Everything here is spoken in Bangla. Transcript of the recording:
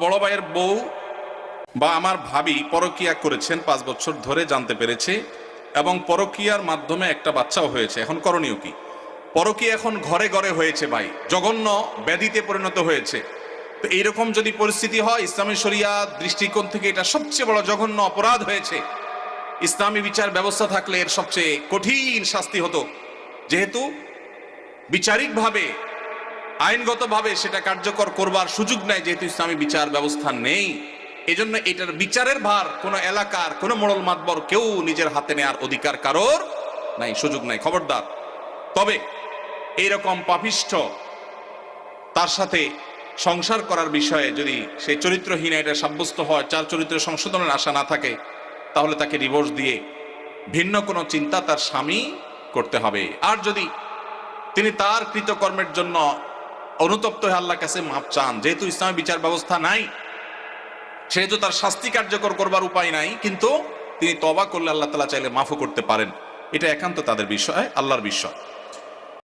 বড় ভাইয়ের বউ বা আমার ভাবি পরকীয়া করেছেন 5 বছর ধরে জানতে পেরেছে, এবং পরকীয়ার মাধ্যমে একটা বাচ্চাও হয়েছে। এখন করণীয় কি? পরকীয়া এখন ঘরে ঘরে হয়েছে ভাই, জঘন্য ব্যাধিতে পরিণত হয়েছে। তো এইরকম যদি পরিস্থিতি হয়, ইসলামী শরিয়া দৃষ্টিকোণ থেকে এটা সবচেয়ে বড় জঘন্য অপরাধ হয়েছে। ইসলামী বিচার ব্যবস্থা থাকলে এর সবচেয়ে কঠিন শাস্তি হতো, যেহেতু বিচারিকভাবে আইনগতভাবে সেটা কার্যকর করবার সুযোগ নেই, যেহেতু ইসলামী বিচার ব্যবস্থা নেই। এজন্য এটার বিচারের ভার কোনো এলাকার কোনো মোড়ল মাতবর কেউ নিজের হাতে নেওয়ার অধিকার কারোর নাই, সুযোগ নাই, খবরদার। তবে এইরকম পাপিষ্ঠ তার সাথে সংসার করার বিষয়ে যদি সেই চরিত্রহীন এটা সাব্যস্ত হয়, চার চরিত্র সংশোধনের আশা না থাকে, তাহলে তাকে ডিভোর্স দিয়ে ভিন্ন কোনো চিন্তা তার স্বামী করতে হবে। আর যদি তিনি তার কৃতকর্মের জন্য অনুতপ্ত হয়ে আল্লাহর কাছে মাপ চান, যেহেতু ইসলামী বিচার ব্যবস্থা নাই, সেহেতু তার শাস্তি কার্যকর করবার উপায় নাই, কিন্তু তিনি তওবা করলে আল্লাহ তাআলা চাইলে মাফও করতে পারেন। এটা একান্ত তাদের বিষয়, আল্লাহর বিষয়।